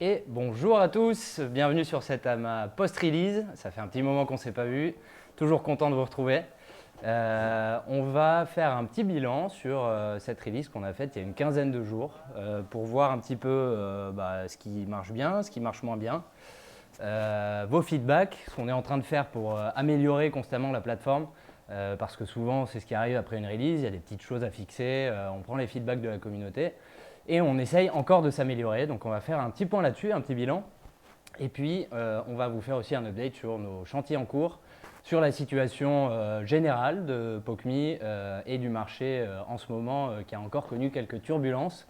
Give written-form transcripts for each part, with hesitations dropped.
Et bonjour à tous, bienvenue sur cette AMA post-release. Ça fait un petit moment qu'on ne s'est pas vu, toujours content de vous retrouver. On va faire un petit bilan sur cette release qu'on a faite il y a une quinzaine de jours pour voir un petit peu ce qui marche bien, ce qui marche moins bien, vos feedbacks, ce qu'on est en train de faire pour améliorer constamment la plateforme. Parce que souvent, c'est ce qui arrive après une release, il y a des petites choses à fixer, on prend les feedbacks de la communauté et on essaye encore de s'améliorer. Donc on va faire un petit point là-dessus, un petit bilan. Et puis, on va vous faire aussi un update sur nos chantiers en cours, sur la situation générale de POCMI et du marché en ce moment qui a encore connu quelques turbulences.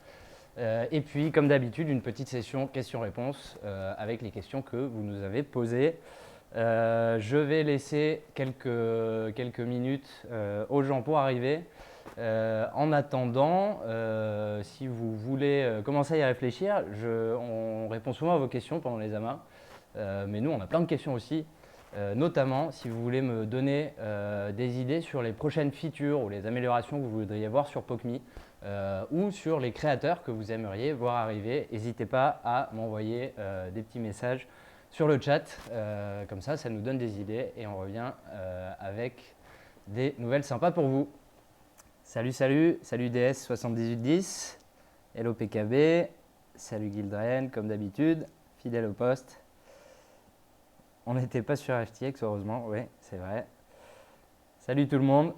Et puis, comme d'habitude, une petite session questions-réponses avec les questions que vous nous avez posées. Je vais laisser quelques minutes aux gens pour arriver. En attendant, si vous voulez commencer à y réfléchir, on répond souvent à vos questions pendant les amas. Mais nous, on a plein de questions aussi. Notamment, si vous voulez me donner des idées sur les prochaines features ou les améliorations que vous voudriez voir sur POCMI ou sur les créateurs que vous aimeriez voir arriver, n'hésitez pas à m'envoyer des petits messages sur le chat. Comme ça nous donne des idées et on revient avec des nouvelles sympas pour vous. Salut DS7810, hello PKB, salut Gildren comme d'habitude, fidèle au poste. On n'était pas sur FTX heureusement, oui c'est vrai. Salut tout le monde.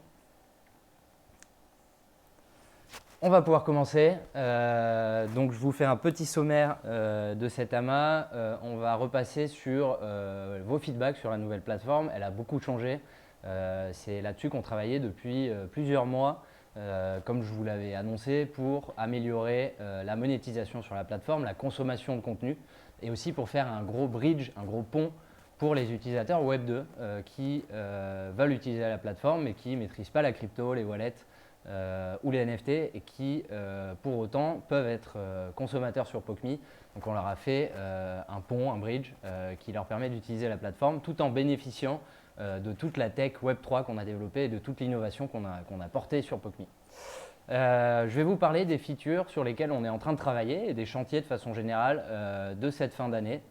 On va pouvoir commencer. Donc je vous fais un petit sommaire de cet AMA. On va repasser sur vos feedbacks sur la nouvelle plateforme. Elle a beaucoup changé. C'est là-dessus qu'on travaillait depuis plusieurs mois, comme je vous l'avais annoncé, pour améliorer la monétisation sur la plateforme, la consommation de contenu et aussi pour faire un gros bridge, un gros pont pour les utilisateurs Web 2 qui veulent utiliser la plateforme mais qui ne maîtrisent pas la crypto, les wallets ou les NFT et qui pour autant peuvent être consommateurs sur POCMI. Donc on leur a fait un pont, un bridge qui leur permet d'utiliser la plateforme tout en bénéficiant de toute la tech Web3 qu'on a développée et de toute l'innovation qu'on a portée sur POCMI. Je vais vous parler des features sur lesquelles on est en train de travailler et des chantiers de façon générale de cette fin d'année.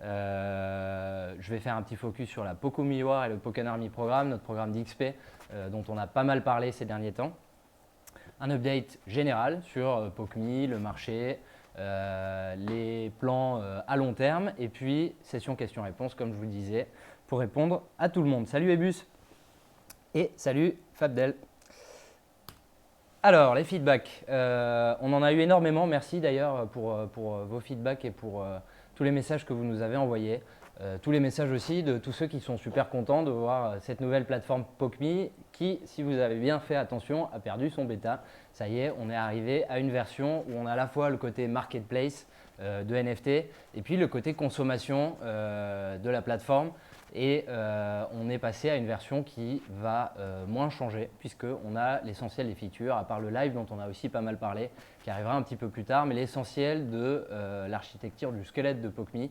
Je vais faire un petit focus sur la POCMI War et le Pokken Army Programme, notre programme d'XP dont on a pas mal parlé ces derniers temps. Un update général sur POCMI, le marché, les plans à long terme et puis session questions-réponses comme je vous le disais pour répondre à tout le monde. Salut Ebus et salut Fabdel. Alors les feedbacks, on en a eu énormément, merci d'ailleurs pour vos feedbacks et pour tous les messages que vous nous avez envoyés. Tous les messages aussi de tous ceux qui sont super contents de voir cette nouvelle plateforme POCMI qui, si vous avez bien fait attention, a perdu son bêta. Ça y est, on est arrivé à une version où on a à la fois le côté marketplace de NFT et puis le côté consommation de la plateforme. Et on est passé à une version qui va moins changer puisqu'on a l'essentiel des features, à part le live dont on a aussi pas mal parlé, qui arrivera un petit peu plus tard, mais l'essentiel de l'architecture du squelette de POCMI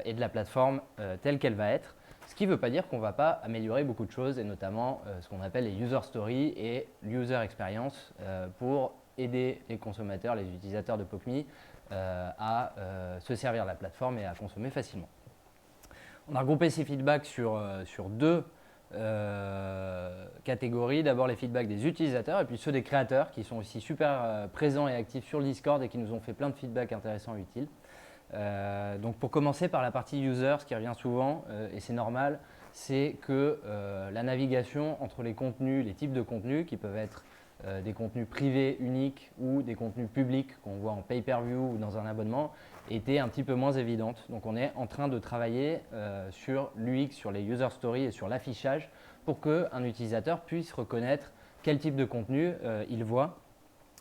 et de la plateforme telle qu'elle va être. Ce qui ne veut pas dire qu'on ne va pas améliorer beaucoup de choses et notamment ce qu'on appelle les user stories et l'user experience pour aider les consommateurs, les utilisateurs de POCMI à se servir de la plateforme et à consommer facilement. On a regroupé ces feedbacks sur deux catégories. D'abord les feedbacks des utilisateurs et puis ceux des créateurs qui sont aussi super présents et actifs sur le Discord et qui nous ont fait plein de feedbacks intéressants et utiles. Donc pour commencer par la partie user, ce qui revient souvent et c'est normal, c'est que la navigation entre les contenus, les types de contenus qui peuvent être des contenus privés uniques ou des contenus publics qu'on voit en pay-per-view ou dans un abonnement était un petit peu moins évidente. Donc on est en train de travailler sur l'UX, sur les user stories et sur l'affichage pour qu'un utilisateur puisse reconnaître quel type de contenu il voit.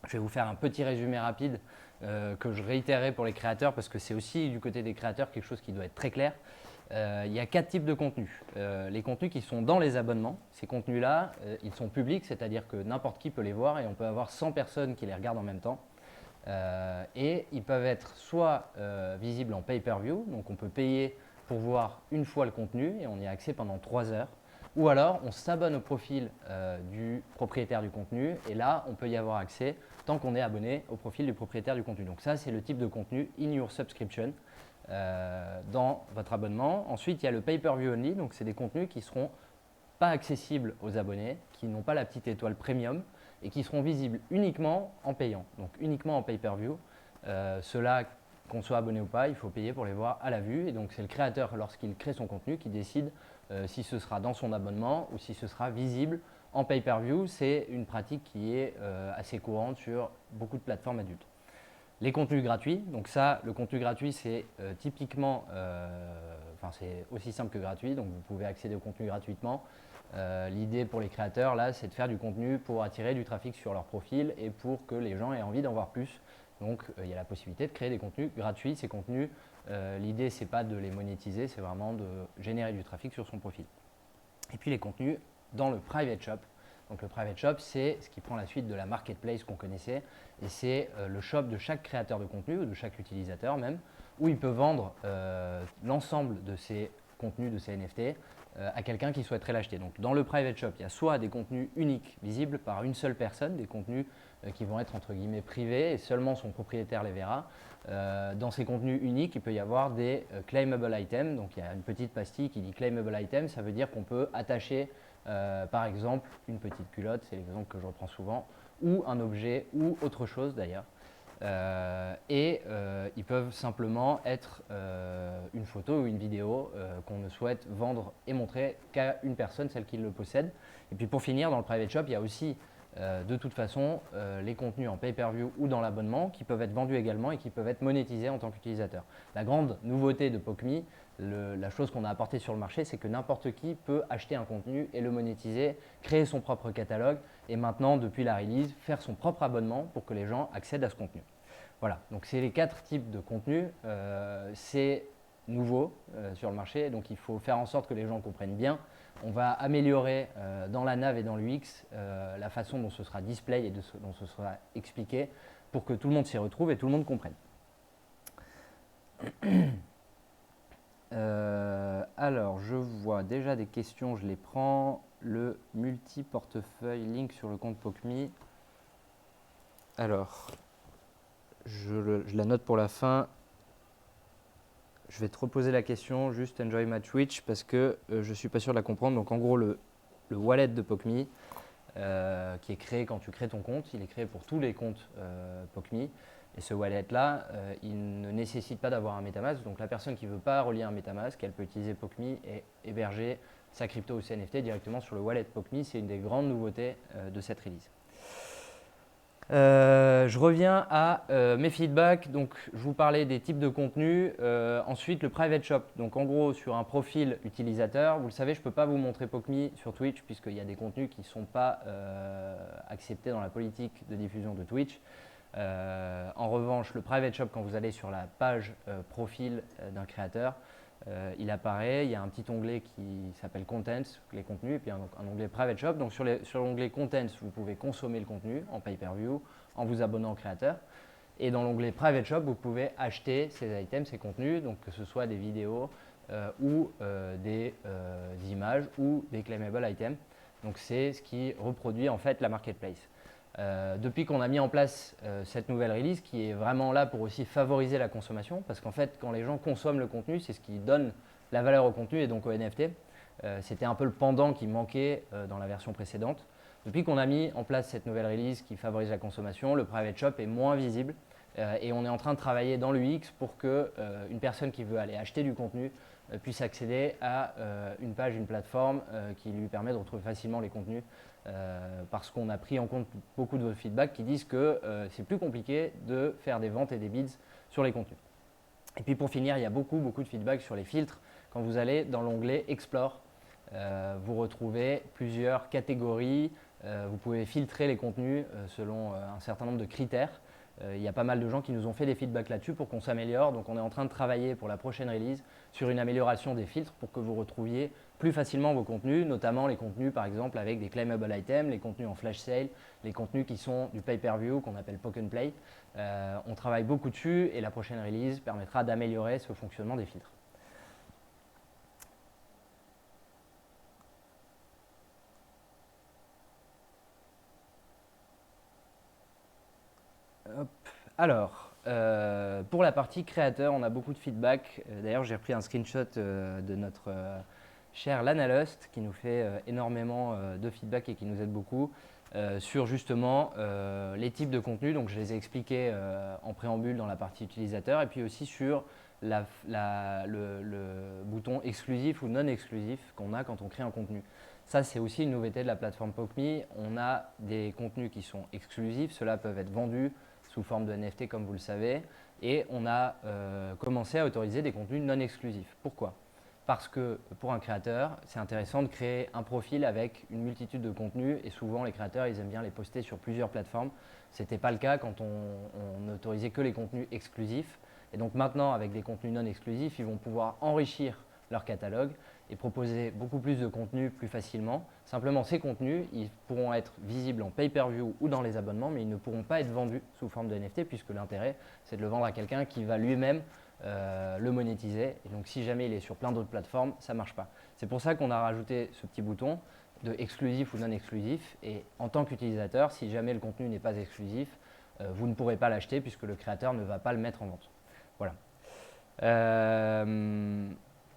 Je vais vous faire un petit résumé rapide que je réitérerai pour les créateurs parce que c'est aussi du côté des créateurs quelque chose qui doit être très clair. Il y a 4 types de contenus. Les contenus qui sont dans les abonnements, ces contenus-là, ils sont publics, c'est-à-dire que n'importe qui peut les voir et on peut avoir 100 personnes qui les regardent en même temps. Et ils peuvent être soit visibles en pay-per-view, donc on peut payer pour voir une fois le contenu et on y a accès pendant 3 heures. Ou alors on s'abonne au profil du propriétaire du contenu et là on peut y avoir accès tant qu'on est abonné au profil du propriétaire du contenu. Donc ça c'est le type de contenu in your subscription. dans votre abonnement. Ensuite, il y a le pay-per-view only, donc c'est des contenus qui ne seront pas accessibles aux abonnés, qui n'ont pas la petite étoile premium et qui seront visibles uniquement en payant, donc uniquement en pay-per-view. Ceux-là, qu'on soit abonné ou pas, il faut payer pour les voir à la vue. Et donc, c'est le créateur, lorsqu'il crée son contenu, qui décide si ce sera dans son abonnement ou si ce sera visible en pay-per-view. C'est une pratique qui est assez courante sur beaucoup de plateformes adultes. Les contenus gratuits, donc ça, le contenu gratuit, c'est typiquement, c'est aussi simple que gratuit, donc vous pouvez accéder au contenu gratuitement. L'idée pour les créateurs, là, c'est de faire du contenu pour attirer du trafic sur leur profil et pour que les gens aient envie d'en voir plus. Donc, il y a la possibilité de créer des contenus gratuits. Ces contenus, l'idée, ce n'est pas de les monétiser, c'est vraiment de générer du trafic sur son profil. Et puis, les contenus dans le private shop. Donc, le private shop, c'est ce qui prend la suite de la marketplace qu'on connaissait. Et c'est le shop de chaque créateur de contenu ou de chaque utilisateur même, où il peut vendre l'ensemble de ses contenus, de ses NFT, à quelqu'un qui souhaiterait l'acheter. Donc, dans le private shop, il y a soit des contenus uniques, visibles par une seule personne, des contenus qui vont être entre guillemets privés et seulement son propriétaire les verra. Dans ces contenus uniques, il peut y avoir des claimable items. Donc, il y a une petite pastille qui dit claimable item. Ça veut dire qu'on peut attacher, par exemple, une petite culotte, c'est l'exemple que je reprends souvent, ou un objet, ou autre chose d'ailleurs. Ils peuvent simplement être une photo ou une vidéo qu'on ne souhaite vendre et montrer qu'à une personne, celle qui le possède. Et puis pour finir, dans le private shop, il y a aussi de toute façon les contenus en pay-per-view ou dans l'abonnement qui peuvent être vendus également et qui peuvent être monétisés en tant qu'utilisateur. La grande nouveauté de POCMI, la chose qu'on a apportée sur le marché, c'est que n'importe qui peut acheter un contenu et le monétiser, créer son propre catalogue et maintenant, depuis la release, faire son propre abonnement pour que les gens accèdent à ce contenu. Voilà, donc c'est les 4 types de contenus. C'est nouveau sur le marché, donc il faut faire en sorte que les gens comprennent bien. On va améliorer dans la nav et dans l'UX la façon dont ce sera display et dont ce sera expliqué pour que tout le monde s'y retrouve et tout le monde comprenne. Alors, je vois déjà des questions, je les prends. Le multi-portefeuille link sur le compte POCMI. Alors, je la note pour la fin. Je vais te reposer la question, juste enjoy my Twitch, parce que je ne suis pas sûr de la comprendre. Donc, en gros, le wallet de POCMI, qui est créé quand tu crées ton compte, il est créé pour tous les comptes POCMI. Et ce wallet-là, il ne nécessite pas d'avoir un MetaMask. Donc, la personne qui ne veut pas relier un MetaMask, elle peut utiliser POCMI et héberger sa crypto ou ses NFT directement sur le wallet POCMI. C'est une des grandes nouveautés de cette release. Je reviens à mes feedbacks. Donc, je vous parlais des types de contenus. Ensuite, le private shop. Donc, en gros, sur un profil utilisateur, vous le savez, je ne peux pas vous montrer POCMI sur Twitch puisqu'il y a des contenus qui ne sont pas acceptés dans la politique de diffusion de Twitch. En revanche, le private shop, quand vous allez sur la page profil d'un créateur, il apparaît, il y a un petit onglet qui s'appelle Contents, les contenus, et puis un onglet Private Shop. Donc sur l'onglet Contents, vous pouvez consommer le contenu en pay-per-view en vous abonnant au créateur. Et dans l'onglet Private Shop, vous pouvez acheter ces items, ces contenus, donc que ce soit des vidéos ou des images ou des claimable items. Donc c'est ce qui reproduit en fait la marketplace. Depuis qu'on a mis en place cette nouvelle release qui est vraiment là pour aussi favoriser la consommation parce qu'en fait quand les gens consomment le contenu c'est ce qui donne la valeur au contenu et donc au NFT. C'était un peu le pendant qui manquait dans la version précédente. Depuis qu'on a mis en place cette nouvelle release qui favorise la consommation, le private shop est moins visible et on est en train de travailler dans l'UX pour qu'une personne qui veut aller acheter du contenu puisse accéder à une page, une plateforme qui lui permet de retrouver facilement les contenus parce qu'on a pris en compte beaucoup de vos feedbacks qui disent que c'est plus compliqué de faire des ventes et des bids sur les contenus. Et puis pour finir, il y a beaucoup de feedback sur les filtres. Quand vous allez dans l'onglet Explore, vous retrouvez plusieurs catégories. Vous pouvez filtrer les contenus selon un certain nombre de critères. Il y a pas mal de gens qui nous ont fait des feedbacks là-dessus pour qu'on s'améliore. Donc on est en train de travailler pour la prochaine release sur une amélioration des filtres pour que vous retrouviez plus facilement vos contenus, notamment les contenus par exemple avec des claimable items, les contenus en flash sale, les contenus qui sont du pay-per-view qu'on appelle Poke and Play. On travaille beaucoup dessus et la prochaine release permettra d'améliorer ce fonctionnement des filtres. Alors, pour la partie créateur, on a beaucoup de feedback. D'ailleurs, j'ai repris un screenshot de notre cher Lana Lust qui nous fait énormément de feedback et qui nous aide beaucoup sur justement les types de contenus. Donc, je les ai expliqués en préambule dans la partie utilisateur et puis aussi sur le bouton exclusif ou non exclusif qu'on a quand on crée un contenu. Ça, c'est aussi une nouveauté de la plateforme PokeMe. On a des contenus qui sont exclusifs. Ceux-là peuvent être vendus sous forme de NFT, comme vous le savez. Et on a commencé à autoriser des contenus non exclusifs. Pourquoi ? Parce que pour un créateur, c'est intéressant de créer un profil avec une multitude de contenus. Et souvent, les créateurs, ils aiment bien les poster sur plusieurs plateformes. Ce n'était pas le cas quand on n'autorisait que les contenus exclusifs. Et donc maintenant, avec des contenus non exclusifs, ils vont pouvoir enrichir leur catalogue et proposer beaucoup plus de contenu plus facilement. Simplement, ces contenus, ils pourront être visibles en pay-per-view ou dans les abonnements, mais ils ne pourront pas être vendus sous forme de NFT puisque l'intérêt, c'est de le vendre à quelqu'un qui va lui-même le monétiser. Et donc, si jamais il est sur plein d'autres plateformes, ça ne marche pas. C'est pour ça qu'on a rajouté ce petit bouton de exclusif ou non exclusif. Et en tant qu'utilisateur, si jamais le contenu n'est pas exclusif, vous ne pourrez pas l'acheter puisque le créateur ne va pas le mettre en vente. Voilà.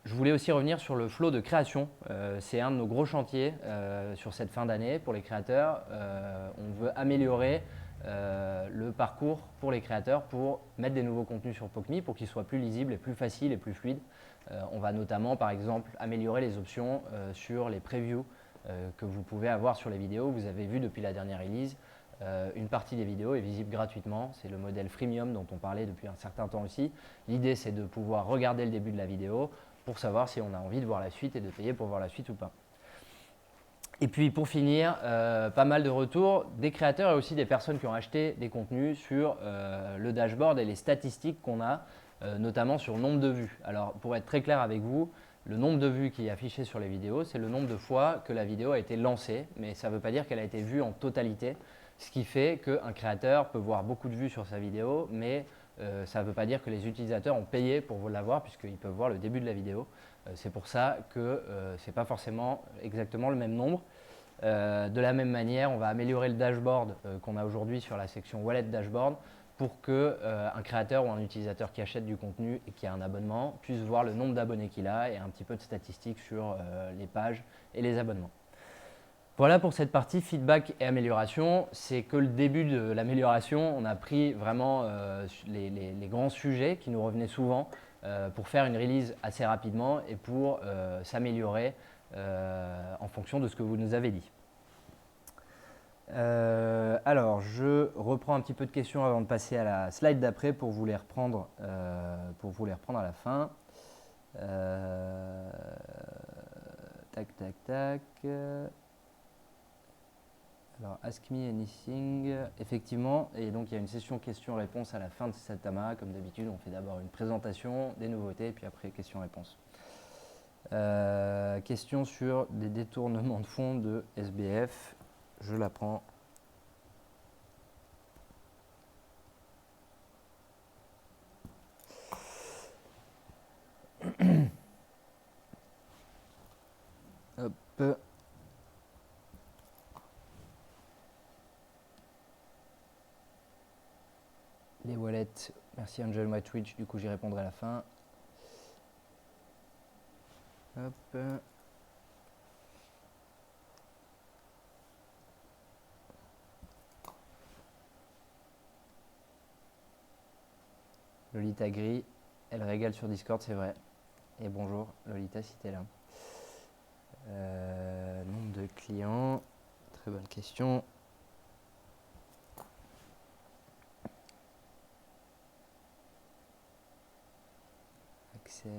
Je voulais aussi revenir sur le flow de création. C'est un de nos gros chantiers sur cette fin d'année pour les créateurs. On veut améliorer le parcours pour les créateurs pour mettre des nouveaux contenus sur PokeMe pour qu'ils soient plus lisibles et plus faciles et plus fluides. On va notamment, par exemple, améliorer les options sur les previews que vous pouvez avoir sur les vidéos. Vous avez vu depuis la dernière release, une partie des vidéos est visible gratuitement. C'est le modèle freemium dont on parlait depuis un certain temps aussi. L'idée, c'est de pouvoir regarder le début de la vidéo pour savoir si on a envie de voir la suite et de payer pour voir la suite ou pas. Et puis pour finir, pas mal de retours des créateurs et aussi des personnes qui ont acheté des contenus sur le dashboard et les statistiques qu'on a, notamment sur le nombre de vues. Alors pour être très clair avec vous, le nombre de vues qui est affiché sur les vidéos, c'est le nombre de fois que la vidéo a été lancée, mais ça ne veut pas dire qu'elle a été vue en totalité, ce qui fait qu'un créateur peut voir beaucoup de vues sur sa vidéo, mais ça ne veut pas dire que les utilisateurs ont payé pour la voir puisqu'ils peuvent voir le début de la vidéo. C'est pour ça que ce n'est pas forcément exactement le même nombre. De la même manière, on va améliorer le dashboard qu'on a aujourd'hui sur la section Wallet Dashboard pour qu'un créateur ou un utilisateur qui achète du contenu et qui a un abonnement puisse voir le nombre d'abonnés qu'il a et un petit peu de statistiques sur les pages et les abonnements. Voilà pour cette partie feedback et amélioration. C'est que le début de l'amélioration. On a pris vraiment les grands sujets qui nous revenaient souvent pour faire une release assez rapidement et pour s'améliorer en fonction de ce que vous nous avez dit. Alors, je reprends un petit peu de questions avant de passer à la slide d'après pour vous les reprendre à la fin. Tac, tac, tac. Alors, Ask Me Anything, effectivement, et donc il y a une session questions-réponses à la fin de cette AMA. Comme d'habitude, on fait d'abord une présentation, des nouveautés, puis après questions-réponses. Question sur des détournements de fonds de SBF, je la prends. Hop. Les wallets, merci Angel My Twitch, du coup j'y répondrai à la fin. Hop. Lolita Gris, elle régale sur Discord, c'est vrai. Et bonjour Lolita si t'es là. Nombre de clients, très bonne question. Axel.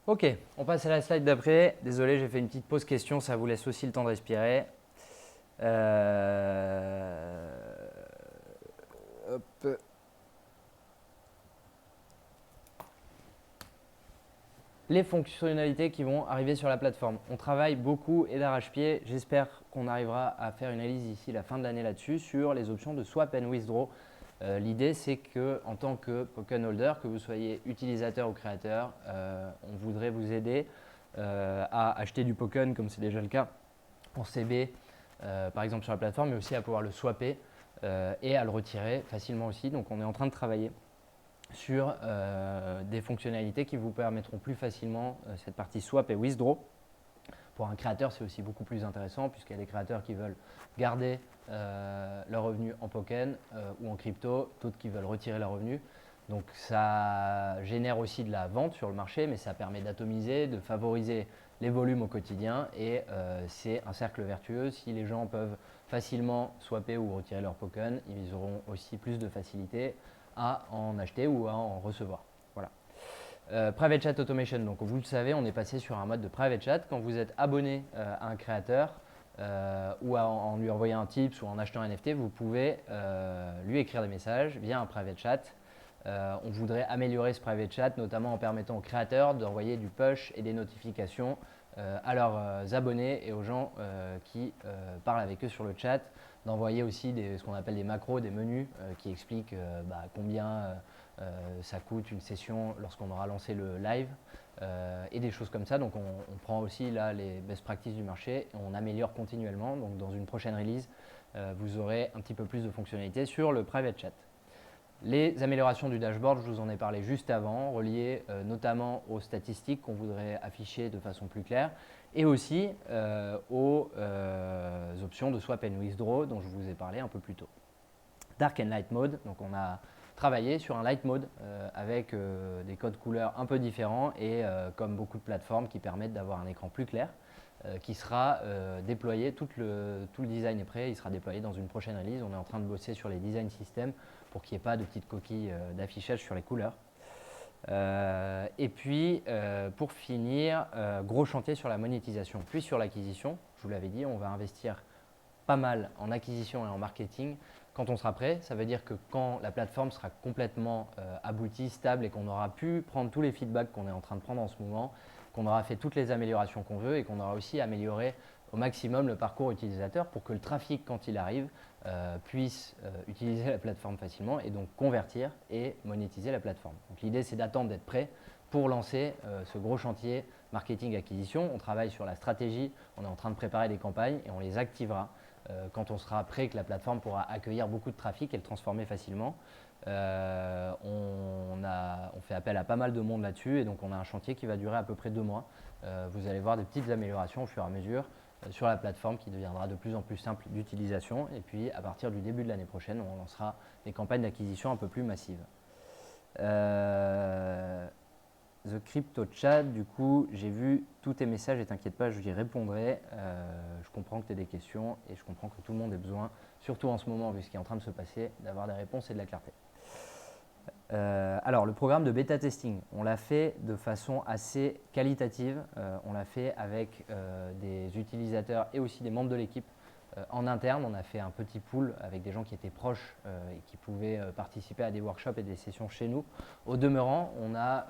Ok, on passe à la slide d'après. Désolé, j'ai fait une petite pause question, ça vous laisse aussi le temps de respirer. Hop. Les fonctionnalités qui vont arriver sur la plateforme. On travaille beaucoup et d'arrache-pied. J'espère qu'on arrivera à faire une analyse d'ici la fin de l'année là-dessus sur les options de swap and withdraw L'idée, c'est qu'en tant que token holder, que vous soyez utilisateur ou créateur, on voudrait vous aider à acheter du token, comme c'est déjà le cas, en CB, par exemple sur la plateforme, mais aussi à pouvoir le swapper et à le retirer facilement aussi. Donc on est en train de travailler sur des fonctionnalités qui vous permettront plus facilement cette partie swap et withdraw. Pour un créateur, c'est aussi beaucoup plus intéressant puisqu'il y a des créateurs qui veulent garder leurs revenus en token ou en crypto, d'autres qui veulent retirer leurs revenus. Donc ça génère aussi de la vente sur le marché, mais ça permet d'atomiser, de favoriser les volumes au quotidien et c'est un cercle vertueux. Si les gens peuvent facilement swapper ou retirer leurs tokens, ils auront aussi plus de facilité à en acheter ou à en recevoir. Voilà. Private Chat Automation, donc vous le savez, on est passé sur un mode de Private Chat. Quand vous êtes abonné à un créateur ou en lui envoyant un tips ou en achetant un NFT, vous pouvez lui écrire des messages via un Private Chat. On voudrait améliorer ce Private Chat, notamment en permettant aux créateurs d'envoyer du push et des notifications à leurs abonnés et aux gens qui parlent avec eux sur le chat, d'envoyer aussi ce qu'on appelle des macros, des menus qui expliquent combien ça coûte une session lorsqu'on aura lancé le live et des choses comme ça. Donc on prend aussi là les best practices du marché et on améliore continuellement. Donc dans une prochaine release, vous aurez un petit peu plus de fonctionnalités sur le private chat. Les améliorations du dashboard, je vous en ai parlé juste avant, reliées notamment aux statistiques qu'on voudrait afficher de façon plus claire et aussi aux options de swap and withdraw dont je vous ai parlé un peu plus tôt. Dark and Light Mode, donc on a travaillé sur un Light Mode avec des codes couleurs un peu différents et comme beaucoup de plateformes qui permettent d'avoir un écran plus clair qui sera déployé, tout le design est prêt, il sera déployé dans une prochaine release. On est en train de bosser sur les design systems pour qu'il n'y ait pas de petites coquilles d'affichage sur les couleurs. Et puis, pour finir, gros chantier sur la monétisation, puis sur l'acquisition. Je vous l'avais dit, on va investir pas mal en acquisition et en marketing quand on sera prêt. Ça veut dire que quand la plateforme sera complètement aboutie, stable et qu'on aura pu prendre tous les feedbacks qu'on est en train de prendre en ce moment, qu'on aura fait toutes les améliorations qu'on veut et qu'on aura aussi amélioré au maximum le parcours utilisateur pour que le trafic, quand il arrive, puisse utiliser la plateforme facilement et donc convertir et monétiser la plateforme. Donc l'idée, c'est d'attendre d'être prêt pour lancer ce gros chantier marketing-acquisition. On travaille sur la stratégie, on est en train de préparer des campagnes et on les activera quand on sera prêt, que la plateforme pourra accueillir beaucoup de trafic et le transformer facilement. On fait appel à pas mal de monde là-dessus et donc on a un chantier qui va durer à peu près 2 mois. Vous allez voir des petites améliorations au fur et à mesure sur la plateforme qui deviendra de plus en plus simple d'utilisation et puis à partir du début de l'année prochaine, on lancera des campagnes d'acquisition un peu plus massives. The Crypto Chat, du coup, j'ai vu tous tes messages et t'inquiète pas, je y répondrai. Je comprends que tu aies des questions et je comprends que tout le monde ait besoin, surtout en ce moment, vu ce qui est en train de se passer, d'avoir des réponses et de la clarté. Alors, le programme de bêta testing, on l'a fait de façon assez qualitative. On l'a fait avec des utilisateurs et aussi des membres de l'équipe. En interne, on a fait un petit pool avec des gens qui étaient proches et qui pouvaient participer à des workshops et des sessions chez nous. Au demeurant, on a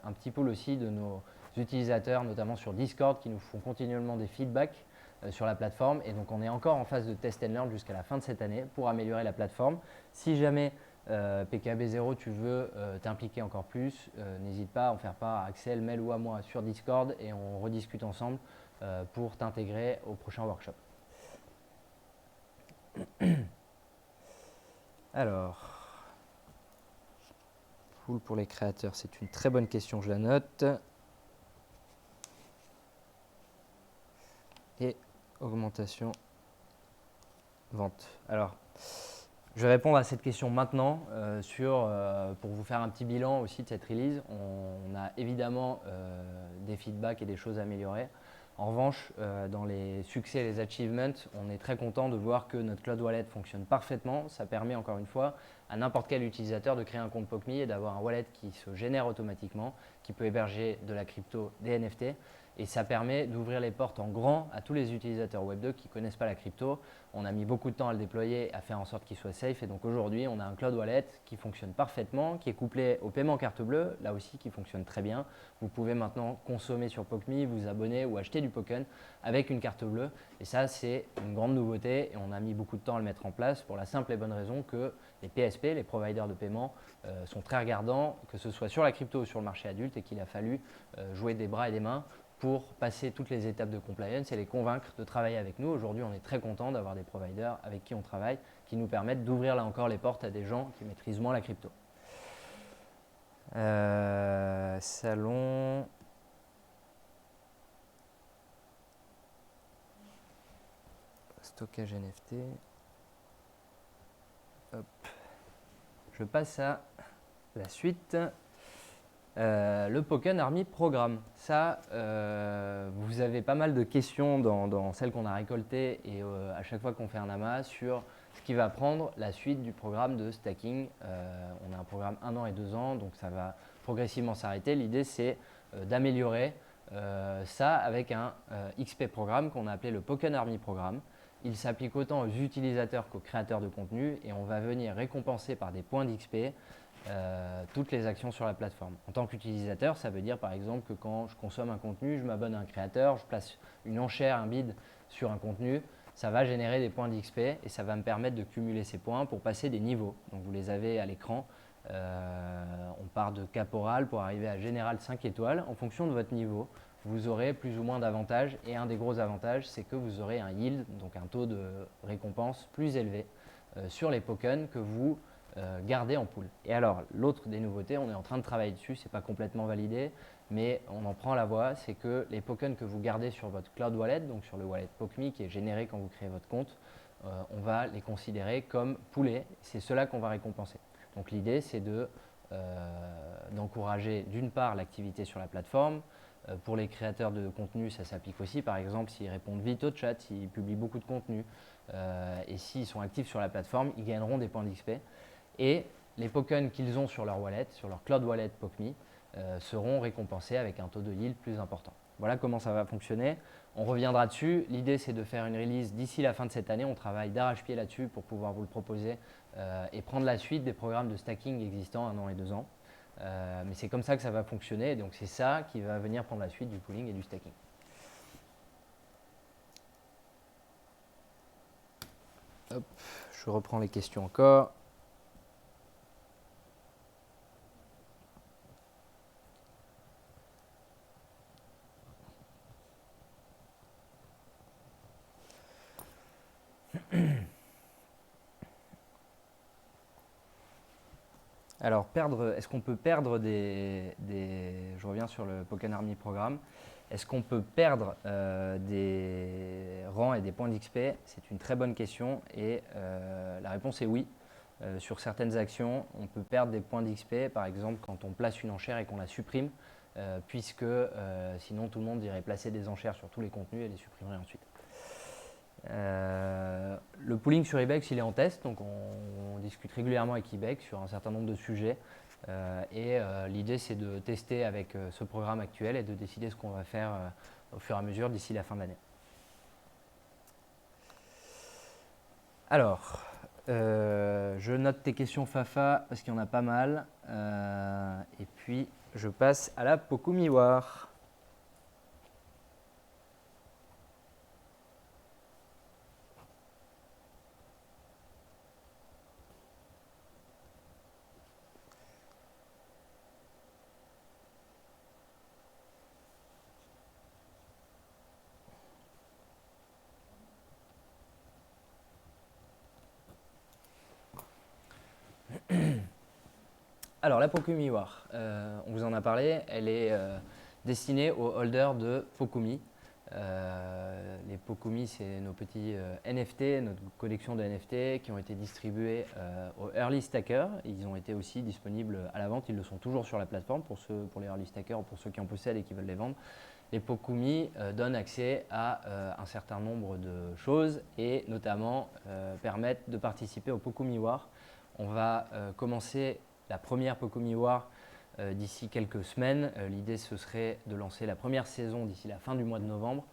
un petit pool aussi de nos utilisateurs, notamment sur Discord, qui nous font continuellement des feedbacks sur la plateforme. Et donc, on est encore en phase de test and learn jusqu'à la fin de cette année pour améliorer la plateforme. Si jamais PKB0, tu veux t'impliquer encore plus, n'hésite pas à en faire part à Axel, Mel ou à moi sur Discord et on rediscute ensemble pour t'intégrer au prochain workshop. Alors, pool pour les créateurs, c'est une très bonne question, je la note. Et augmentation, vente. Alors, je vais répondre à cette question maintenant pour vous faire un petit bilan aussi de cette release. On a évidemment des feedbacks et des choses à améliorer. En revanche, dans les succès et les achievements, on est très content de voir que notre Cloud Wallet fonctionne parfaitement. Ça permet encore une fois à n'importe quel utilisateur de créer un compte POCMI et d'avoir un wallet qui se génère automatiquement, qui peut héberger de la crypto, des NFT Et ça permet d'ouvrir les portes en grand à tous les utilisateurs Web2 qui ne connaissent pas la crypto. On a mis beaucoup de temps à le déployer, à faire en sorte qu'il soit safe. Et donc aujourd'hui, on a un Cloud Wallet qui fonctionne parfaitement, qui est couplé au paiement carte bleue, là aussi qui fonctionne très bien. Vous pouvez maintenant consommer sur PokeMe, vous abonner ou acheter du Poken avec une carte bleue. Et ça, c'est une grande nouveauté et on a mis beaucoup de temps à le mettre en place pour la simple et bonne raison que les PSP, les providers de paiement, sont très regardants, que ce soit sur la crypto ou sur le marché adulte, et qu'il a fallu jouer des bras et des mains pour passer toutes les étapes de compliance et les convaincre de travailler avec nous. Aujourd'hui, on est très content d'avoir des providers avec qui on travaille, qui nous permettent d'ouvrir là encore les portes à des gens qui maîtrisent moins la crypto. Salon. Stockage NFT. Hop. Je passe à la suite. Le Poken Army Programme. Ça, vous avez pas mal de questions dans celles qu'on a récoltées et à chaque fois qu'on fait un amas sur ce qui va prendre la suite du programme de stacking. On a un programme 1 an et 2 ans, donc ça va progressivement s'arrêter. L'idée, c'est d'améliorer ça avec un XP programme qu'on a appelé le Poken Army Programme. Il s'applique autant aux utilisateurs qu'aux créateurs de contenu et on va venir récompenser par des points d'XP toutes les actions sur la plateforme. En tant qu'utilisateur, ça veut dire par exemple que quand je consomme un contenu, je m'abonne à un créateur, je place une enchère, un bid sur un contenu, ça va générer des points d'XP et ça va me permettre de cumuler ces points pour passer des niveaux. Donc vous les avez à l'écran. On part de caporal pour arriver à général 5 étoiles. En fonction de votre niveau, vous aurez plus ou moins d'avantages et un des gros avantages, c'est que vous aurez un yield, donc un taux de récompense plus élevé sur les tokens que vous gardez en pool. Et alors, l'autre des nouveautés, on est en train de travailler dessus, ce n'est pas complètement validé, mais on en prend la voie, c'est que les tokens que vous gardez sur votre Cloud Wallet, donc sur le wallet PokeMe qui est généré quand vous créez votre compte, on va les considérer comme poolés. C'est cela qu'on va récompenser. Donc l'idée, c'est d'encourager d'une part l'activité sur la plateforme. Pour les créateurs de contenu, ça s'applique aussi. Par exemple, s'ils répondent vite au chat, s'ils publient beaucoup de contenu et s'ils sont actifs sur la plateforme, ils gagneront des points d'XP. Et les tokens qu'ils ont sur leur wallet, sur leur Cloud Wallet PokeMe, seront récompensés avec un taux de yield plus important. Voilà comment ça va fonctionner. On reviendra dessus. L'idée, c'est de faire une release d'ici la fin de cette année. On travaille d'arrache-pied là-dessus pour pouvoir vous le proposer et prendre la suite des programmes de stacking existants 1 an et 2 ans. Mais c'est comme ça que ça va fonctionner. Donc c'est ça qui va venir prendre la suite du pooling et du stacking. Hop, je reprends les questions encore. Alors, est-ce qu'on peut perdre je reviens sur le Poken Army Programme. Est-ce qu'on peut perdre des rangs et des points d'XP? C'est une très bonne question et la réponse est oui. Sur certaines actions, on peut perdre des points d'XP, par exemple quand on place une enchère et qu'on la supprime, puisque sinon tout le monde irait placer des enchères sur tous les contenus et les supprimerait ensuite. Le pooling sur Ibex, il est en test, donc on discute régulièrement avec Ibex sur un certain nombre de sujets. L'idée, c'est de tester avec ce programme actuel et de décider ce qu'on va faire au fur et à mesure d'ici la fin de l'année. Alors, je note tes questions Fafa parce qu'il y en a pas mal. Et puis, je passe à la Pokumi War. Alors, la Pokumi War, on vous en a parlé, elle est destinée aux holders de Pokumi. Les Pokumi, c'est nos petits NFT, notre collection de NFT qui ont été distribués aux early stackers. Ils ont été aussi disponibles à la vente, ils le sont toujours sur la plateforme pour les early stackers ou pour ceux qui en possèdent et qui veulent les vendre. Les Pokumi donnent accès à un certain nombre de choses et notamment permettent de participer au Pokumi War. On va commencer la première Pokumi War d'ici quelques semaines. L'idée, ce serait de lancer la première saison d'ici la fin du mois de novembre.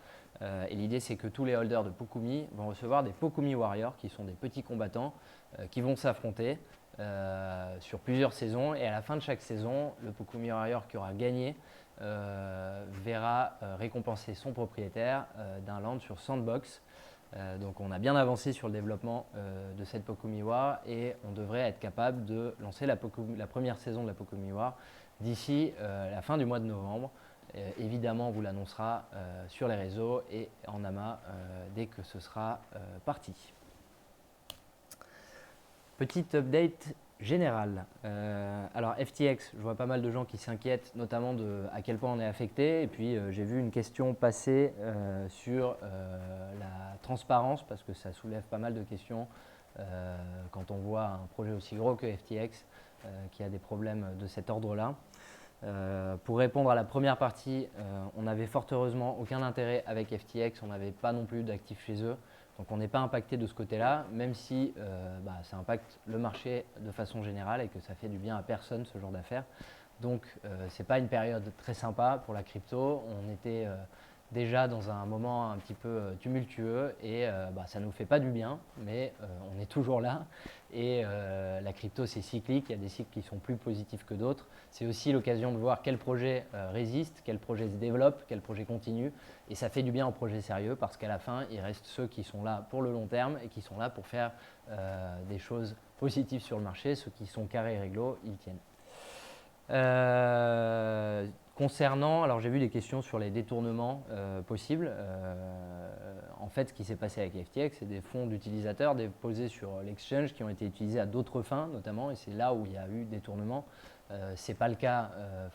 Et l'idée, c'est que tous les holders de Pokumi vont recevoir des Pokumi Warriors, qui sont des petits combattants qui vont s'affronter sur plusieurs saisons. Et à la fin de chaque saison, le Pokumi Warrior qui aura gagné verra récompenser son propriétaire d'un land sur Sandbox. Donc on a bien avancé sur le développement de cette Pokumi War et on devrait être capable de lancer la première saison de la Pokumi War d'ici la fin du mois de novembre. Évidemment, on vous l'annoncera sur les réseaux et en AMA dès que ce sera parti. Petite update générale. Alors FTX, je vois pas mal de gens qui s'inquiètent notamment de à quel point on est affecté. Et puis j'ai vu une question passer sur la transparence parce que ça soulève pas mal de questions quand on voit un projet aussi gros que FTX qui a des problèmes de cet ordre-là. Pour répondre à la première partie, on n'avait fort heureusement aucun intérêt avec FTX, on n'avait pas non plus d'actifs chez eux. Donc on n'est pas impacté de ce côté-là, même si ça impacte le marché de façon générale et que ça fait du bien à personne ce genre d'affaires. Donc ce n'est pas une période très sympa pour la crypto. On était déjà dans un moment un petit peu tumultueux et ça ne nous fait pas du bien, mais on est toujours là. Et la crypto, c'est cyclique, il y a des cycles qui sont plus positifs que d'autres. C'est aussi l'occasion de voir quel projet résiste, quel projet se développe, quel projet continue. Et ça fait du bien aux projets sérieux parce qu'à la fin, il reste ceux qui sont là pour le long terme et qui sont là pour faire des choses positives sur le marché. Ceux qui sont carrés et réglo, ils tiennent. Concernant, alors j'ai vu des questions sur les détournements possibles. En fait, ce qui s'est passé avec FTX, c'est des fonds d'utilisateurs déposés sur l'exchange qui ont été utilisés à d'autres fins, notamment, et c'est là où il y a eu détournement. C'est pas le cas,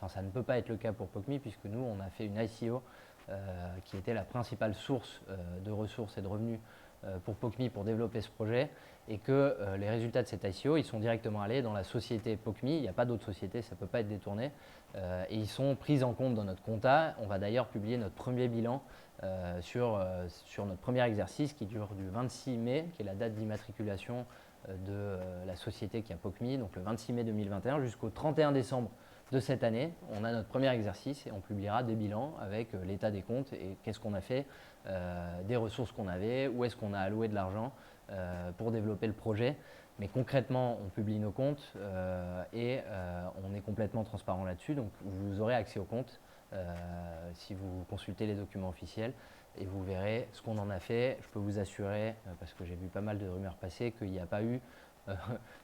ça ne peut pas être le cas pour Pokumi puisque nous, on a fait une ICO qui était la principale source de ressources et de revenus pour Pokumi pour développer ce projet et que les résultats de cette ICO, ils sont directement allés dans la société Pokumi. Il n'y a pas d'autre société, ça ne peut pas être détourné. Et ils sont pris en compte dans notre compta. On va d'ailleurs publier notre premier bilan sur notre premier exercice qui dure du 26 mai, qui est la date d'immatriculation de la société qui a Pokumi, donc le 26 mai 2021 jusqu'au 31 décembre de cette année. On a notre premier exercice et on publiera des bilans avec l'état des comptes et qu'est-ce qu'on a fait, des ressources qu'on avait, où est-ce qu'on a alloué de l'argent pour développer le projet. Mais concrètement, on publie nos comptes et on est complètement transparent là-dessus. Donc, vous aurez accès aux comptes si vous consultez les documents officiels et vous verrez ce qu'on en a fait. Je peux vous assurer, parce que j'ai vu pas mal de rumeurs passer, qu'il n'y a pas eu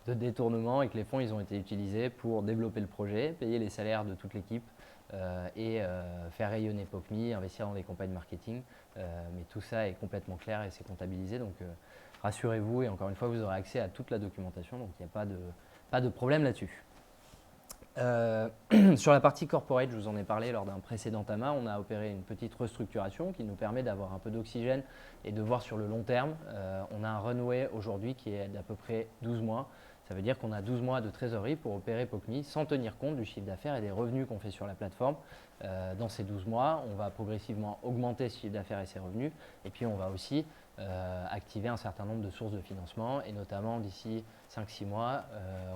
de détournement et que les fonds ils ont été utilisés pour développer le projet, payer les salaires de toute l'équipe et faire rayonner Pokumi, investir dans des campagnes marketing. Mais tout ça est complètement clair et c'est comptabilisé. Donc, rassurez-vous et encore une fois, vous aurez accès à toute la documentation, donc il n'y a pas de problème là-dessus. Sur la partie corporate, je vous en ai parlé lors d'un précédent AMA, on a opéré une petite restructuration qui nous permet d'avoir un peu d'oxygène et de voir sur le long terme. On a un runway aujourd'hui qui est d'à peu près 12 mois. Ça veut dire qu'on a 12 mois de trésorerie pour opérer Pokumi sans tenir compte du chiffre d'affaires et des revenus qu'on fait sur la plateforme. Dans ces 12 mois, on va progressivement augmenter ce chiffre d'affaires et ses revenus et puis on va aussi activer un certain nombre de sources de financement et notamment d'ici 5-6 mois,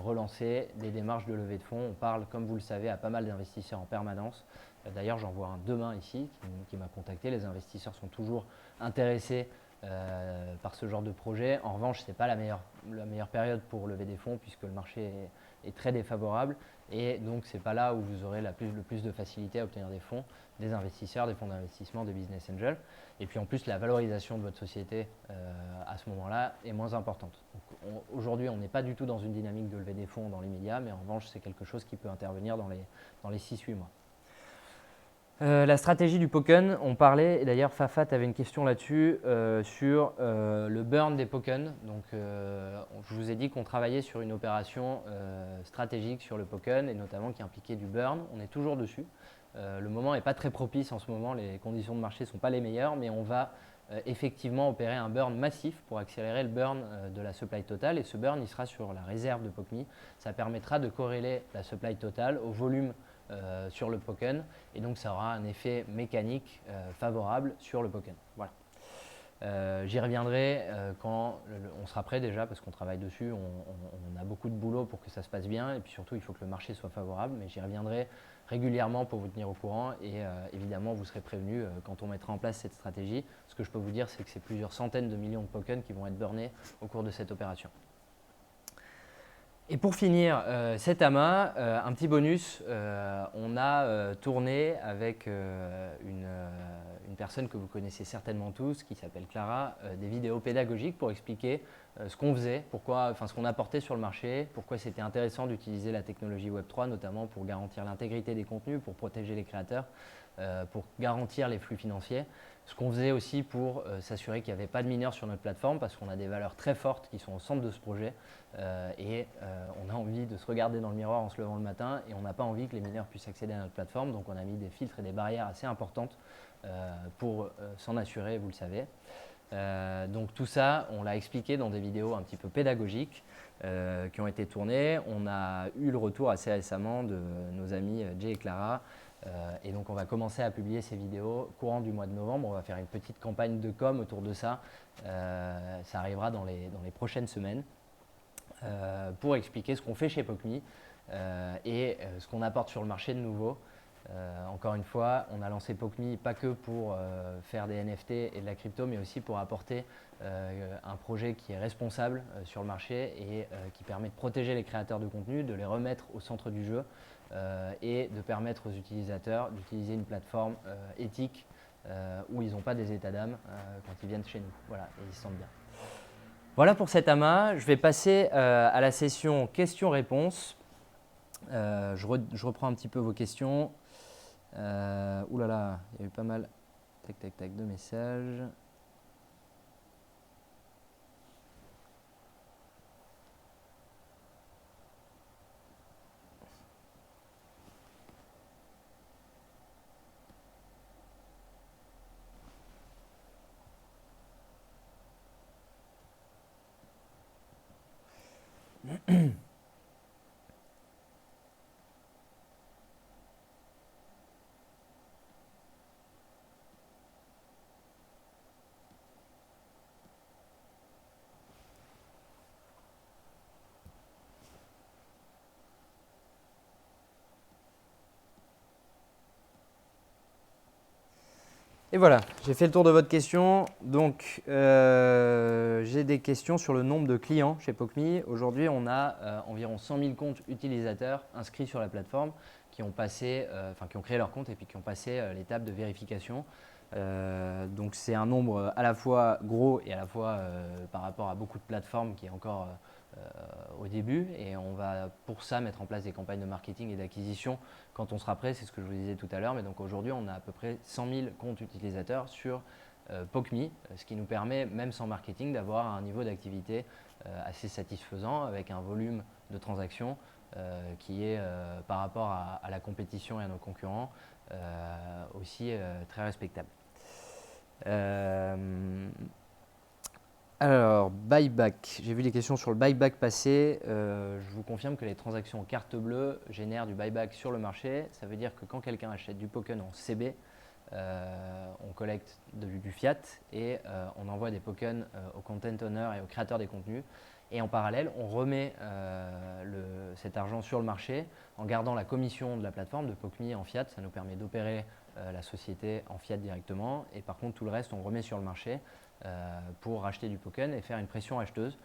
relancer des démarches de levée de fonds. On parle, comme vous le savez, à pas mal d'investisseurs en permanence. D'ailleurs, j'en vois un demain ici qui m'a contacté. Les investisseurs sont toujours intéressés par ce genre de projet. En revanche, ce n'est pas la meilleure période pour lever des fonds puisque le marché est très défavorable et donc ce n'est pas là où vous aurez le plus de facilité à obtenir des fonds, des investisseurs, des fonds d'investissement, des business angels. Et puis en plus, la valorisation de votre société à ce moment-là est moins importante. Aujourd'hui, on n'est pas du tout dans une dynamique de lever des fonds dans l'immédiat, mais en revanche, c'est quelque chose qui peut intervenir dans les 6-8 mois. La stratégie du Pokken, on parlait, et d'ailleurs Fafat avait une question là-dessus, sur le burn des Pokken. Donc je vous ai dit qu'on travaillait sur une opération stratégique sur le Pokken et notamment qui impliquait du burn. On est toujours dessus. Le moment n'est pas très propice en ce moment, les conditions de marché ne sont pas les meilleures, mais on va effectivement opérer un burn massif pour accélérer le burn de la supply totale et ce burn il sera sur la réserve de Pokumi. Ça permettra de corréler la supply totale au volume sur le Pokken et donc ça aura un effet mécanique favorable sur le Pokken. Voilà. J'y reviendrai quand on sera prêt déjà, parce qu'on travaille dessus, on a beaucoup de boulot pour que ça se passe bien, et puis surtout il faut que le marché soit favorable, mais j'y reviendrai régulièrement pour vous tenir au courant, et évidemment vous serez prévenus quand on mettra en place cette stratégie. Ce que je peux vous dire, c'est que c'est plusieurs centaines de millions de tokens qui vont être burnés au cours de cette opération. Et pour finir cet amas, un petit bonus, on a tourné avec une personne que vous connaissez certainement tous, qui s'appelle Clara, des vidéos pédagogiques pour expliquer ce qu'on faisait, ce qu'on apportait sur le marché, pourquoi c'était intéressant d'utiliser la technologie Web3, notamment pour garantir l'intégrité des contenus, pour protéger les créateurs, pour garantir les flux financiers. Ce qu'on faisait aussi pour s'assurer qu'il n'y avait pas de mineurs sur notre plateforme, parce qu'on a des valeurs très fortes qui sont au centre de ce projet. On a envie de se regarder dans le miroir en se levant le matin, et on n'a pas envie que les mineurs puissent accéder à notre plateforme. Donc on a mis des filtres et des barrières assez importantes pour s'en assurer, vous le savez. Donc tout ça, on l'a expliqué dans des vidéos un petit peu pédagogiques qui ont été tournées. On a eu le retour assez récemment de nos amis Jay et Clara. Et donc on va commencer à publier ces vidéos courant du mois de novembre. On va faire une petite campagne de com autour de ça. Ça arrivera dans les prochaines semaines pour expliquer ce qu'on fait chez POCMI et ce qu'on apporte sur le marché de nouveau. Encore une fois, on a lancé POCMI pas que pour faire des NFT et de la crypto, mais aussi pour apporter un projet qui est responsable sur le marché et qui permet de protéger les créateurs de contenu, de les remettre au centre du jeu et de permettre aux utilisateurs d'utiliser une plateforme éthique où ils n'ont pas des états d'âme quand ils viennent chez nous. Voilà, et ils se sentent bien. Voilà pour cet amas. Je vais passer à la session questions-réponses. Je reprends un petit peu vos questions. Ouh là là, il y a eu pas mal de messages. Et voilà, j'ai fait le tour de votre question. Donc, j'ai des questions sur le nombre de clients chez POCMI. Aujourd'hui, on a environ 100 000 comptes utilisateurs inscrits sur la plateforme qui ont créé leur compte et puis qui ont passé l'étape de vérification. Donc, c'est un nombre à la fois gros et à la fois par rapport à beaucoup de plateformes qui est encore au début. Et on va pour ça mettre en place des campagnes de marketing et d'acquisition quand on sera prêt, c'est ce que je vous disais tout à l'heure. Mais donc aujourd'hui, on a à peu près 100 000 comptes utilisateurs sur POCMI, ce qui nous permet, même sans marketing, d'avoir un niveau d'activité assez satisfaisant avec un volume de transactions qui est, par rapport à la compétition et à nos concurrents, aussi très respectable. Alors, buyback. J'ai vu les questions sur le buyback passer. Je vous confirme que les transactions en carte bleue génèrent du buyback sur le marché. Ça veut dire que quand quelqu'un achète du token en CB, on collecte du fiat et on envoie des tokens aux content owners et aux créateurs des contenus. Et en parallèle, on remet cet argent sur le marché en gardant la commission de la plateforme de POCMI en fiat. Ça nous permet d'opérer la société en fiat directement. Et par contre, tout le reste, on remet sur le marché pour racheter du token et faire une pression acheteuse.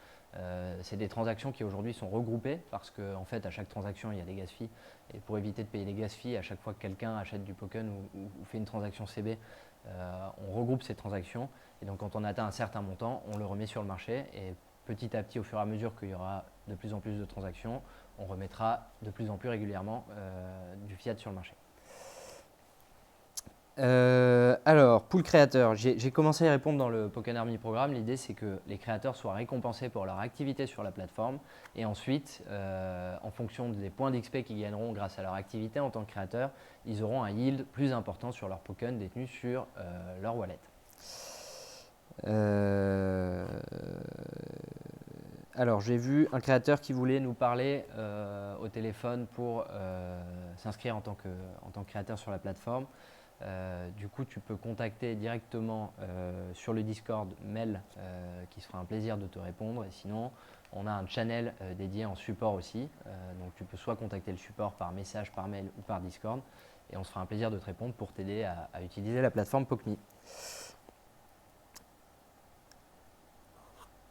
C'est des transactions qui aujourd'hui sont regroupées parce qu'en fait, à chaque transaction, il y a des gas fees. Et pour éviter de payer des gas fees, à chaque fois que quelqu'un achète du token ou fait une transaction CB, on regroupe ces transactions. Et donc, quand on atteint un certain montant, on le remet sur le marché. Et petit à petit, au fur et à mesure qu'il y aura de plus en plus de transactions, on remettra de plus en plus régulièrement du fiat sur le marché. Alors, pour le créateur, j'ai commencé à répondre dans le Poken Army programme. L'idée, c'est que les créateurs soient récompensés pour leur activité sur la plateforme et ensuite, en fonction des points d'XP qu'ils gagneront grâce à leur activité en tant que créateur, ils auront un yield plus important sur leur token détenu sur leur wallet. Alors, j'ai vu un créateur qui voulait nous parler au téléphone pour s'inscrire en tant que créateur sur la plateforme. Du coup, tu peux contacter directement sur le Discord Mel qui se fera un plaisir de te répondre. Et sinon, on a un channel dédié en support aussi. Donc, tu peux soit contacter le support par message, par mail ou par Discord. Et on se fera un plaisir de te répondre pour t'aider à utiliser la plateforme PokeMe.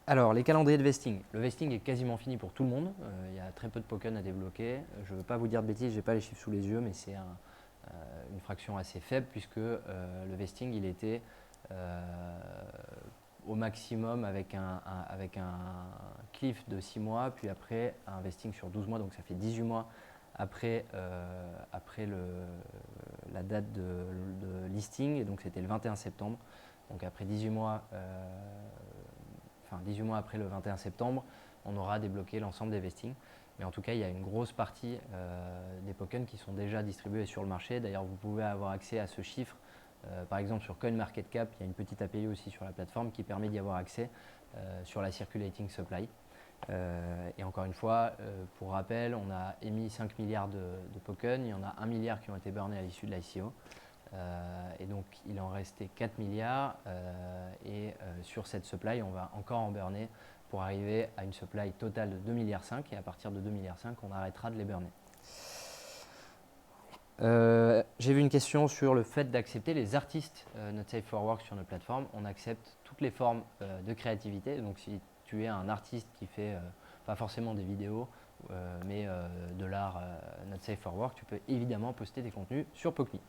Alors, les calendriers de vesting. Le vesting est quasiment fini pour tout le monde. Il y a très peu de tokens à débloquer. Je ne veux pas vous dire de bêtises, je n'ai pas les chiffres sous les yeux, mais c'est une fraction assez faible puisque le vesting, il était au maximum avec un cliff de 6 mois, puis après un vesting sur 12 mois, donc ça fait 18 mois après la date de listing, et donc c'était le 21 septembre. Donc après 18 mois, 18 mois après le 21 septembre, on aura débloqué l'ensemble des vestings. Mais en tout cas, il y a une grosse partie des tokens qui sont déjà distribués sur le marché. D'ailleurs, vous pouvez avoir accès à ce chiffre. Par exemple, sur CoinMarketCap, il y a une petite API aussi sur la plateforme qui permet d'y avoir accès sur la circulating supply. Et encore une fois, pour rappel, on a émis 5 milliards de tokens. Il y en a 1 milliard qui ont été burnés à l'issue de l'ICO. Et donc, il en restait 4 milliards. Et sur cette supply, on va encore en burner pour arriver à une supply totale de 2,5 milliards. Et à partir de 2,5 milliards, on arrêtera de les burner. J'ai vu une question sur le fait d'accepter les artistes Not Safe for Work sur notre plateforme. On accepte toutes les formes de créativité. Donc, si tu es un artiste qui fait pas forcément des vidéos, mais de l'art Not Safe for Work, tu peux évidemment poster des contenus sur PokeMe.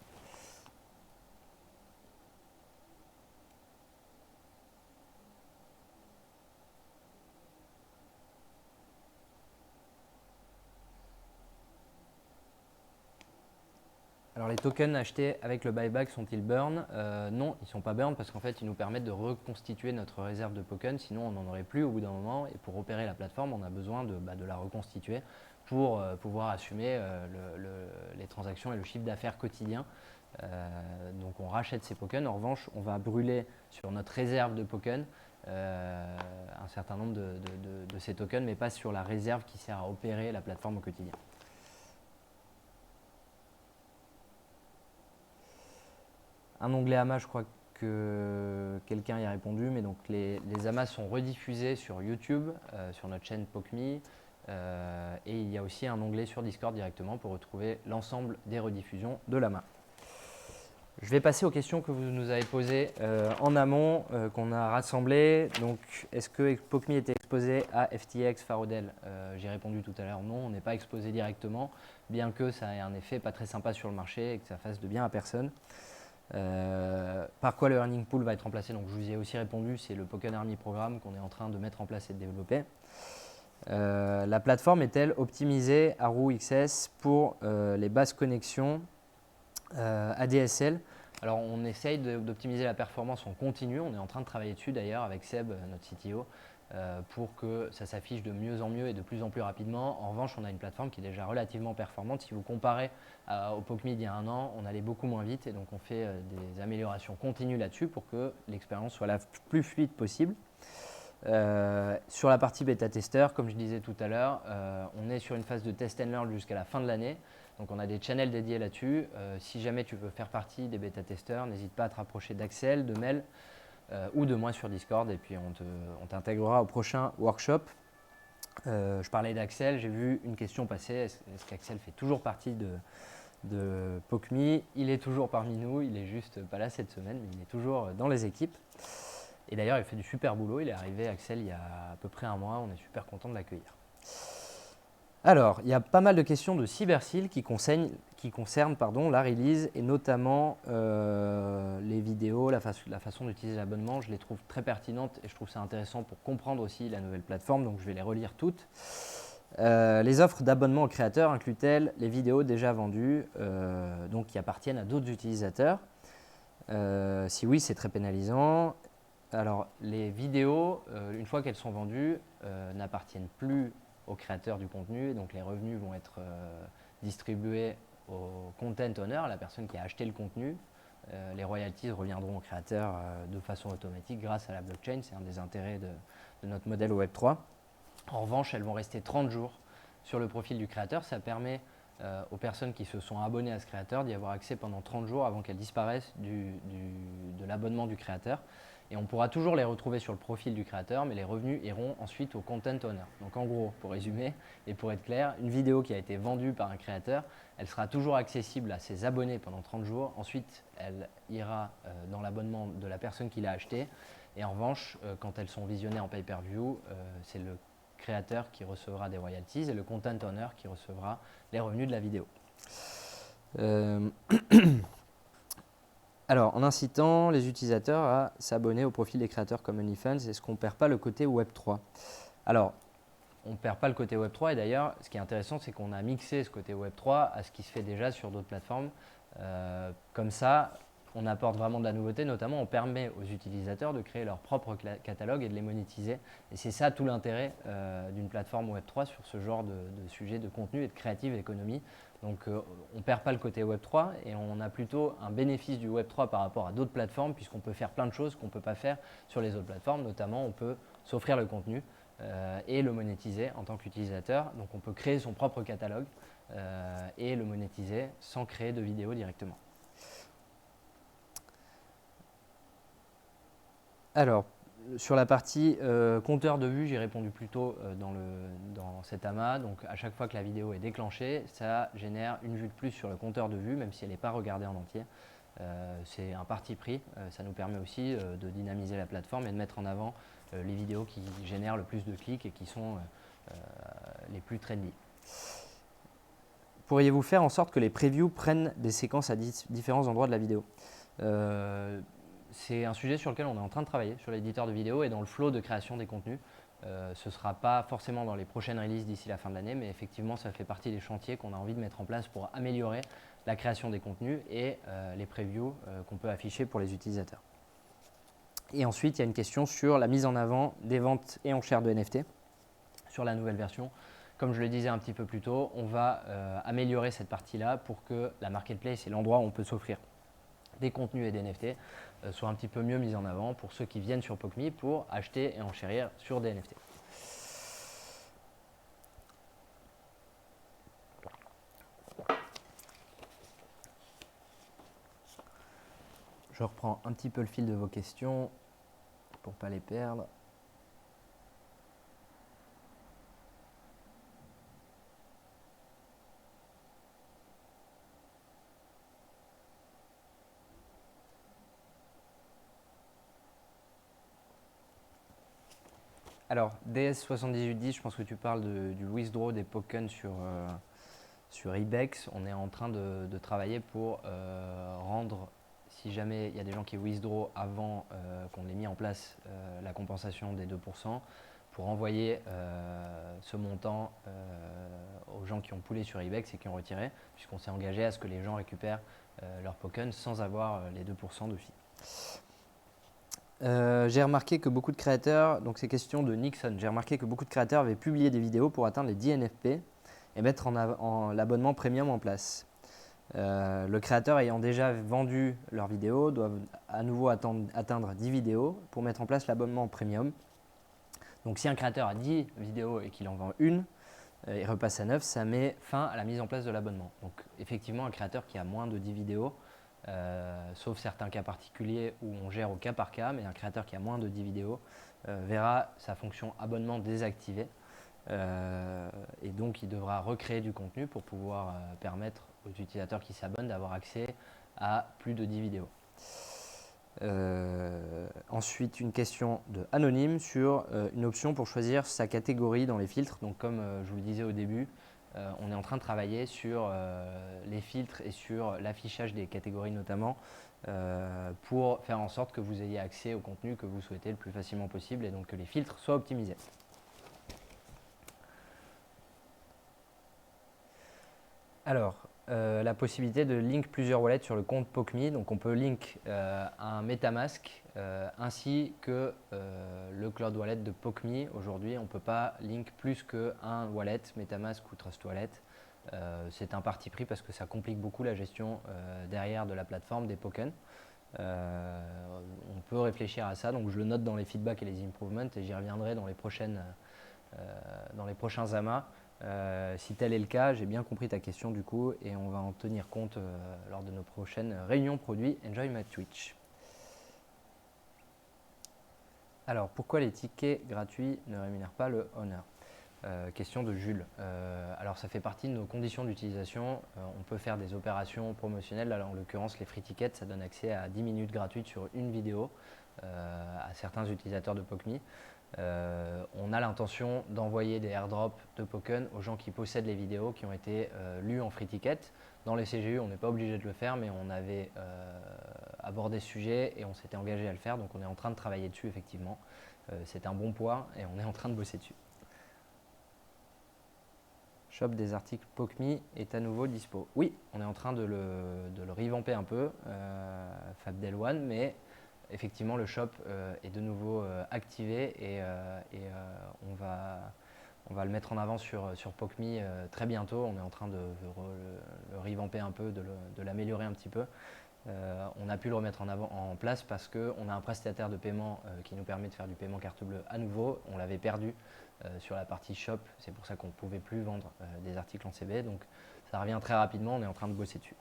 Alors les tokens achetés avec le buyback sont-ils burn? Non, ils ne sont pas burn parce qu'en fait ils nous permettent de reconstituer notre réserve de tokens, sinon on n'en aurait plus au bout d'un moment, et pour opérer la plateforme on a besoin de la reconstituer pour pouvoir assumer les transactions et le chiffre d'affaires quotidien. Donc on rachète ces tokens. En revanche, on va brûler sur notre réserve de tokens un certain nombre de ces tokens, mais pas sur la réserve qui sert à opérer la plateforme au quotidien. Un onglet AMA, je crois que quelqu'un y a répondu, mais donc les AMA sont rediffusés sur YouTube, sur notre chaîne PokeMe, et il y a aussi un onglet sur Discord directement pour retrouver l'ensemble des rediffusions de l'AMA. Je vais passer aux questions que vous nous avez posées en amont, qu'on a rassemblées. Donc, est-ce que PokeMe était exposé à FTX, Farodel? J'ai répondu tout à l'heure, non, on n'est pas exposé directement, bien que ça ait un effet pas très sympa sur le marché et que ça fasse de bien à personne. Par quoi le earning pool va être remplacé? Donc, je vous y ai aussi répondu, c'est le Poken Army Programme qu'on est en train de mettre en place et de développer. La plateforme est-elle optimisée Arrow XS pour les basses connexions ADSL? Alors, on essaye d'optimiser la performance en continu. On est en train de travailler dessus d'ailleurs avec Seb, notre CTO, pour que ça s'affiche de mieux en mieux et de plus en plus rapidement. En revanche, on a une plateforme qui est déjà relativement performante. Si vous comparez au PokeMe d'il y a un an, on allait beaucoup moins vite et donc on fait des améliorations continues là-dessus pour que l'expérience soit la plus fluide possible. Sur la partie bêta-testeur, comme je disais tout à l'heure, on est sur une phase de test and learn jusqu'à la fin de l'année. Donc on a des channels dédiés là-dessus. Si jamais tu veux faire partie des bêta-testeurs, n'hésite pas à te rapprocher d'Axel, de Mel ou de moi sur Discord et puis on t'intégrera au prochain workshop. Je parlais d'Axel, j'ai vu une question passer, est-ce qu'Axel fait toujours partie de PokeMe? Il est toujours parmi nous, il est juste pas là cette semaine, mais il est toujours dans les équipes. Et d'ailleurs, il fait du super boulot. Il est arrivé, Axel, il y a à peu près un mois. On est super content de l'accueillir. Alors, il y a pas mal de questions de CyberSeal qui concernent la release et notamment les vidéos, la façon d'utiliser l'abonnement. Je les trouve très pertinentes et je trouve ça intéressant pour comprendre aussi la nouvelle plateforme. Donc, je vais les relire toutes. Les offres d'abonnement aux créateurs incluent-elles les vidéos déjà vendues, donc qui appartiennent à d'autres utilisateurs? Si oui, c'est très pénalisant. Alors, les vidéos, une fois qu'elles sont vendues, n'appartiennent plus aux créateurs du contenu. Donc, les revenus vont être distribués au content owner, la personne qui a acheté le contenu. Les royalties reviendront aux créateurs de façon automatique grâce à la blockchain. C'est un des intérêts de notre modèle Web3. En revanche, elles vont rester 30 jours sur le profil du créateur. Ça permet aux personnes qui se sont abonnées à ce créateur d'y avoir accès pendant 30 jours avant qu'elles disparaissent de l'abonnement du créateur. Et on pourra toujours les retrouver sur le profil du créateur, mais les revenus iront ensuite au content owner. Donc en gros, pour résumer et pour être clair, une vidéo qui a été vendue par un créateur, elle sera toujours accessible à ses abonnés pendant 30 jours. Ensuite, elle ira dans l'abonnement de la personne qui l'a achetée. Et en revanche, quand elles sont visionnées en pay-per-view, c'est le créateur qui recevra des royalties et le content owner qui recevra les revenus de la vidéo. Alors, en incitant les utilisateurs à s'abonner au profil des créateurs comme OnlyFans, est-ce qu'on ne perd pas le côté Web3? Alors, on ne perd pas le côté Web3 et d'ailleurs, ce qui est intéressant, c'est qu'on a mixé ce côté Web3 à ce qui se fait déjà sur d'autres plateformes. Comme ça, on apporte vraiment de la nouveauté, notamment on permet aux utilisateurs de créer leur propre catalogue et de les monétiser. Et c'est ça tout l'intérêt d'une plateforme Web3 sur ce genre de sujet de contenu et de creative economy. Donc on ne perd pas le côté Web3 et on a plutôt un bénéfice du Web3 par rapport à d'autres plateformes puisqu'on peut faire plein de choses qu'on ne peut pas faire sur les autres plateformes. Notamment, on peut s'offrir le contenu et le monétiser en tant qu'utilisateur. Donc on peut créer son propre catalogue et le monétiser sans créer de vidéo directement. Alors, sur la partie compteur de vues, j'ai répondu plus tôt dans cet amas. Donc, à chaque fois que la vidéo est déclenchée, ça génère une vue de plus sur le compteur de vues, même si elle n'est pas regardée en entier. C'est un parti pris. Ça nous permet aussi de dynamiser la plateforme et de mettre en avant les vidéos qui génèrent le plus de clics et qui sont les plus trendy. Pourriez-vous faire en sorte que les previews prennent des séquences à différents endroits de la vidéo? C'est un sujet sur lequel on est en train de travailler sur l'éditeur de vidéo et dans le flow de création des contenus. Ce ne sera pas forcément dans les prochaines releases d'ici la fin de l'année, mais effectivement, ça fait partie des chantiers qu'on a envie de mettre en place pour améliorer la création des contenus et les previews qu'on peut afficher pour les utilisateurs. Et ensuite, il y a une question sur la mise en avant des ventes et enchères de NFT sur la nouvelle version. Comme je le disais un petit peu plus tôt, on va améliorer cette partie-là pour que la marketplace et l'endroit où on peut s'offrir des contenus et des NFT soient un petit peu mieux mis en avant pour ceux qui viennent sur POCMI pour acheter et enchérir sur des NFT. Je reprends un petit peu le fil de vos questions pour ne pas les perdre. Alors, DS7810, je pense que tu parles du withdraw des tokens sur Ibex. On est en train de travailler pour rendre, si jamais il y a des gens qui withdraw avant qu'on ait mis en place la compensation des 2%, pour envoyer ce montant aux gens qui ont poolé sur Ibex et qui ont retiré, puisqu'on s'est engagé à ce que les gens récupèrent leurs tokens sans avoir les 2% de fee. J'ai remarqué que beaucoup de créateurs, donc c'est question de Nixon, j'ai remarqué que beaucoup de créateurs avaient publié des vidéos pour atteindre les 10 NFP et mettre en l'abonnement premium en place. Le créateur ayant déjà vendu leurs vidéos doit à nouveau atteindre 10 vidéos pour mettre en place l'abonnement premium. Donc si un créateur a 10 vidéos et qu'il en vend une et repasse à 9, ça met fin à la mise en place de l'abonnement. Donc effectivement, un créateur qui a moins de 10 vidéos, sauf certains cas particuliers où on gère au cas par cas, mais un créateur qui a moins de 10 vidéos verra sa fonction abonnement désactivée et donc il devra recréer du contenu pour pouvoir permettre aux utilisateurs qui s'abonnent d'avoir accès à plus de 10 vidéos. Ensuite, une question de Anonyme sur une option pour choisir sa catégorie dans les filtres. Donc comme je vous le disais au début, on est en train de travailler sur les filtres et sur l'affichage des catégories notamment pour faire en sorte que vous ayez accès au contenu que vous souhaitez le plus facilement possible et donc que les filtres soient optimisés. Alors, la possibilité de link plusieurs wallets sur le compte POCMI. Donc on peut link un MetaMask ainsi que le Cloud Wallet de POCMI. Aujourd'hui, on ne peut pas link plus qu'un wallet, MetaMask ou Trust Wallet. C'est un parti pris parce que ça complique beaucoup la gestion derrière de la plateforme des tokens. On peut réfléchir à ça, donc je le note dans les feedbacks et les improvements et j'y reviendrai dans les prochains amas Si tel est le cas, j'ai bien compris ta question du coup et on va en tenir compte lors de nos prochaines réunions produits Enjoy My Twitch. Alors, pourquoi les tickets gratuits ne rémunèrent pas le Honor? Question de Jules. Alors, ça fait partie de nos conditions d'utilisation. On peut faire des opérations promotionnelles. Là, en l'occurrence, les free tickets, ça donne accès à 10 minutes gratuites sur une vidéo à certains utilisateurs de PokeMe. On a l'intention d'envoyer des airdrops de Pokken aux gens qui possèdent les vidéos qui ont été lues en free ticket. Dans les CGU, on n'est pas obligé de le faire, mais on avait abordé ce sujet et on s'était engagé à le faire. Donc, on est en train de travailler dessus, effectivement. C'est un bon point et on est en train de bosser dessus. Shop des articles PokeMe est à nouveau dispo. Oui, on est en train de le revamper un peu, Fabdel One, mais effectivement le shop est de nouveau activé et on va le mettre en avant sur PokeMe très bientôt. On est en train de le revamper un peu, de l'améliorer un petit peu. On a pu le remettre en place parce qu'on a un prestataire de paiement qui nous permet de faire du paiement carte bleue à nouveau. On l'avait perdu sur la partie shop, c'est pour ça qu'on ne pouvait plus vendre des articles en CB. Donc ça revient très rapidement, on est en train de bosser dessus.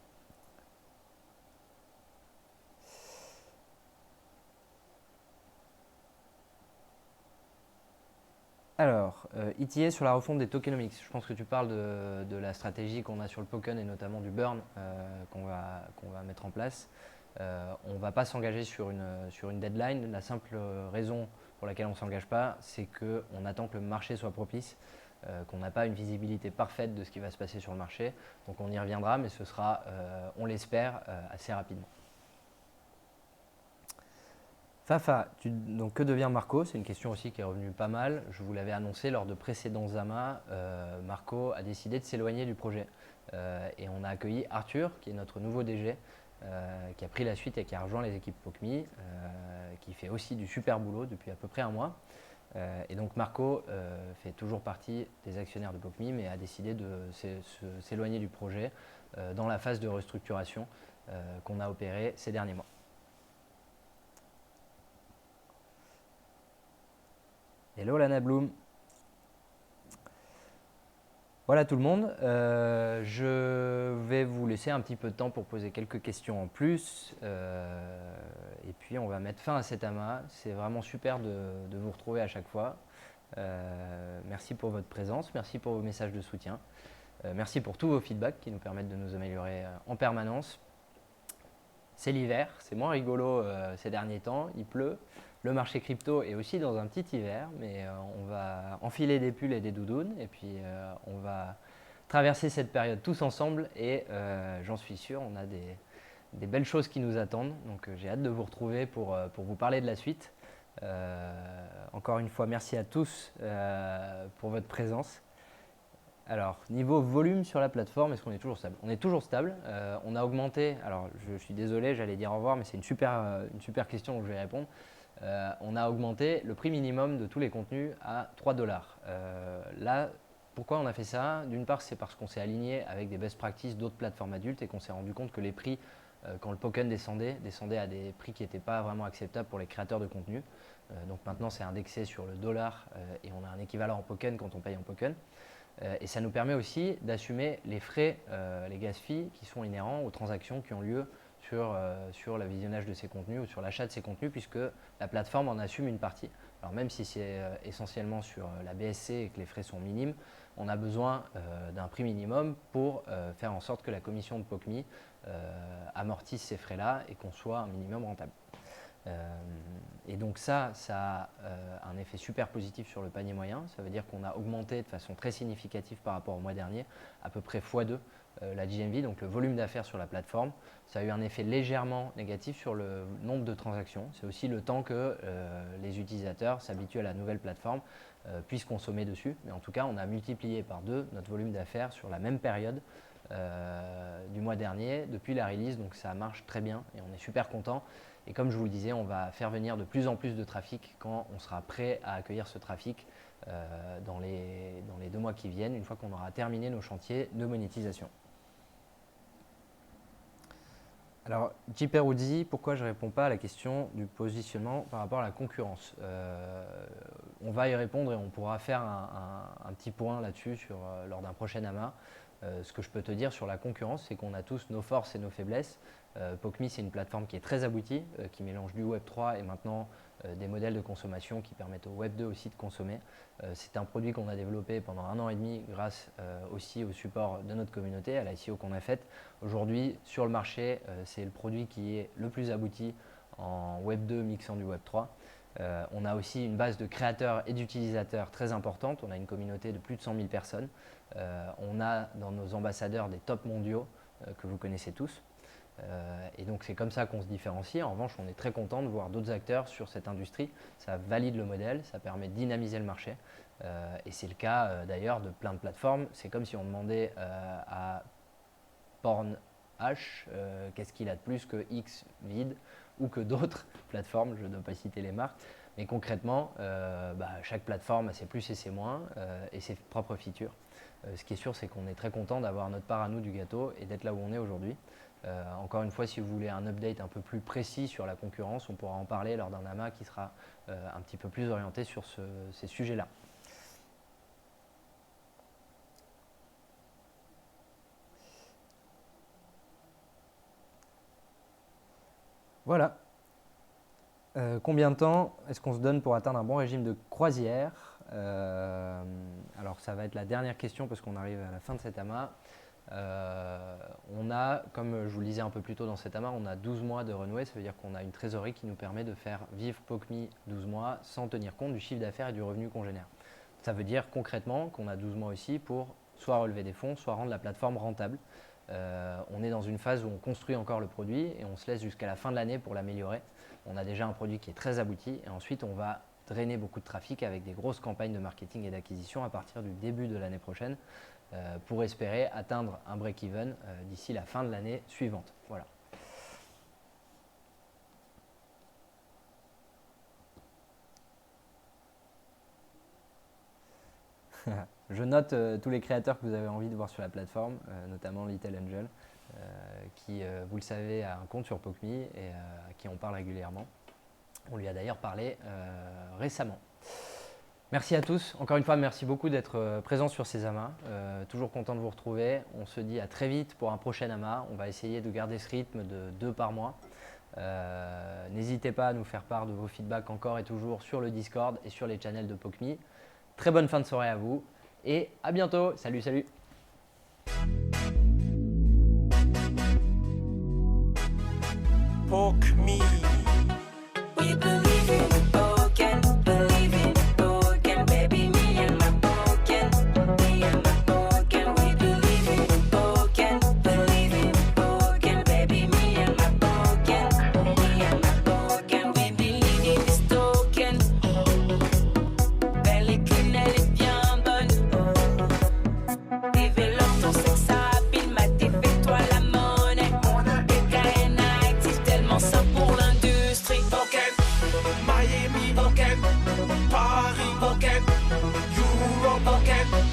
Alors, ETA sur la refonte des tokenomics. Je pense que tu parles de la stratégie qu'on a sur le Pokken et notamment du burn qu'on va mettre en place. On ne va pas s'engager sur une deadline. La simple raison pour laquelle on ne s'engage pas, c'est qu'on attend que le marché soit propice, qu'on n'a pas une visibilité parfaite de ce qui va se passer sur le marché. Donc on y reviendra, mais ce sera, on l'espère, assez rapidement. Fafa, donc que devient Marco? C'est une question aussi qui est revenue pas mal. Je vous l'avais annoncé lors de précédents amas. Marco a décidé de s'éloigner du projet. Et on a accueilli Arthur, qui est notre nouveau DG, qui a pris la suite et qui a rejoint les équipes PokeMe, qui fait aussi du super boulot depuis à peu près un mois. Et donc Marco fait toujours partie des actionnaires de PokeMe, mais a décidé de s'éloigner du projet dans la phase de restructuration qu'on a opérée ces derniers mois. Hello Lana Bloom. Voilà tout le monde. Je vais vous laisser un petit peu de temps pour poser quelques questions en plus. Et puis on va mettre fin à cet amas. C'est vraiment super de vous retrouver à chaque fois. Merci pour votre présence, merci pour vos messages de soutien. Merci pour tous vos feedbacks qui nous permettent de nous améliorer en permanence. C'est l'hiver, c'est moins rigolo ces derniers temps, il pleut. Le marché crypto est aussi dans un petit hiver, mais on va enfiler des pulls et des doudounes et puis on va traverser cette période tous ensemble et j'en suis sûr, on a des belles choses qui nous attendent. Donc j'ai hâte de vous retrouver pour vous parler de la suite. Encore une fois, merci à tous pour votre présence. Alors, niveau volume sur la plateforme, est-ce qu'on est toujours stable? On est toujours stable. On a augmenté, alors je suis désolé, j'allais dire au revoir, mais c'est une super question donc je vais répondre. On a augmenté le prix minimum de tous les contenus à 3 $. Là, pourquoi on a fait ça? D'une part, c'est parce qu'on s'est aligné avec des best practices d'autres plateformes adultes et qu'on s'est rendu compte que les prix, quand le Pokken descendait à des prix qui n'étaient pas vraiment acceptables pour les créateurs de contenu. Donc maintenant, c'est indexé sur le dollar et on a un équivalent en Pokken quand on paye en Pokken. Et ça nous permet aussi d'assumer les frais, les gas fees qui sont inhérents aux transactions qui ont lieu sur le visionnage de ces contenus ou sur l'achat de ces contenus, puisque la plateforme en assume une partie. Alors même si c'est essentiellement sur la BSC et que les frais sont minimes, on a besoin d'un prix minimum pour faire en sorte que la commission de PokeMe amortisse ces frais-là et qu'on soit un minimum rentable. Et donc ça a un effet super positif sur le panier moyen. Ça veut dire qu'on a augmenté de façon très significative par rapport au mois dernier, à peu près x2 la GMV, donc le volume d'affaires sur la plateforme. Ça a eu un effet légèrement négatif sur le nombre de transactions. C'est aussi le temps que les utilisateurs s'habituent à la nouvelle plateforme, puissent consommer dessus. Mais en tout cas, on a multiplié par 2 notre volume d'affaires sur la même période du mois dernier, depuis la release. Donc ça marche très bien et on est super content. Et comme je vous le disais, on va faire venir de plus en plus de trafic quand on sera prêt à accueillir ce trafic dans les 2 mois qui viennent, une fois qu'on aura terminé nos chantiers de monétisation. Alors, JP Ruzzi, pourquoi je ne réponds pas à la question du positionnement par rapport à la concurrence? On va y répondre et on pourra faire un petit point là-dessus lors d'un prochain AMA. Ce que je peux te dire sur la concurrence, c'est qu'on a tous nos forces et nos faiblesses. POCMI, c'est une plateforme qui est très aboutie, qui mélange du Web3 et maintenant des modèles de consommation qui permettent au Web2 aussi de consommer. C'est un produit qu'on a développé pendant 1 an et demi grâce aussi au support de notre communauté, à l'ICO qu'on a faite. Aujourd'hui, sur le marché, c'est le produit qui est le plus abouti en Web2 mixant du Web3. On a aussi une base de créateurs et d'utilisateurs très importante. On a une communauté de plus de 100 000 personnes. On a dans nos ambassadeurs des tops mondiaux que vous connaissez tous. Et donc c'est comme ça qu'on se différencie. En revanche, on est très content de voir d'autres acteurs sur cette industrie. Ça valide le modèle, ça permet de dynamiser le marché. Et c'est le cas d'ailleurs de plein de plateformes. C'est comme si on demandait à PornH qu'est-ce qu'il a de plus que Xvid ou que d'autres plateformes, je ne dois pas citer les marques. Mais concrètement, chaque plateforme a ses plus et ses moins et ses propres features. Ce qui est sûr, c'est qu'on est très content d'avoir notre part à nous du gâteau et d'être là où on est aujourd'hui. Encore une fois, si vous voulez un update un peu plus précis sur la concurrence, on pourra en parler lors d'un AMA qui sera un petit peu plus orienté sur ces sujets-là. Voilà. Combien de temps est-ce qu'on se donne pour atteindre un bon régime de croisière? Alors ça va être la dernière question parce qu'on arrive à la fin de cet AMA. On a, comme je vous le disais un peu plus tôt dans cet AMA, on a 12 mois de runway, ça veut dire qu'on a une trésorerie qui nous permet de faire vivre POCMI 12 mois sans tenir compte du chiffre d'affaires et du revenu qu'on génère. Ça veut dire concrètement qu'on a 12 mois aussi pour soit relever des fonds, soit rendre la plateforme rentable. On est dans une phase où on construit encore le produit et on se laisse jusqu'à la fin de l'année pour l'améliorer. On a déjà un produit qui est très abouti et ensuite on va drainer beaucoup de trafic avec des grosses campagnes de marketing et d'acquisition à partir du début de l'année prochaine pour espérer atteindre un break-even d'ici la fin de l'année suivante. Voilà. Je note tous les créateurs que vous avez envie de voir sur la plateforme, notamment Little Angel, qui, vous le savez, a un compte sur POCMI et à qui on parle régulièrement. On lui a d'ailleurs parlé récemment. Merci à tous. Encore une fois, merci beaucoup d'être présents sur ces AMA. Toujours content de vous retrouver. On se dit à très vite pour un prochain AMA. On va essayer de garder ce rythme de 2 par mois. N'hésitez pas à nous faire part de vos feedbacks encore et toujours sur le Discord et sur les channels de POCMI. Très bonne fin de soirée à vous et à bientôt. Salut, salut. POCMI. We believe in Pokken, believe in Pokken, baby, me and my Pokken, me and my Pokken. We believe in Pokken, baby, me and my Pokken, me and my Pokken. We believe in this token. Belle et clean, elle est bien bonne. Développe ton sex appeal, ma fais-toi la monnaie. PKN active tellement ça pour l'industrie. Pokken, Miami Pokken, Paris Pokken, Euro Pokken.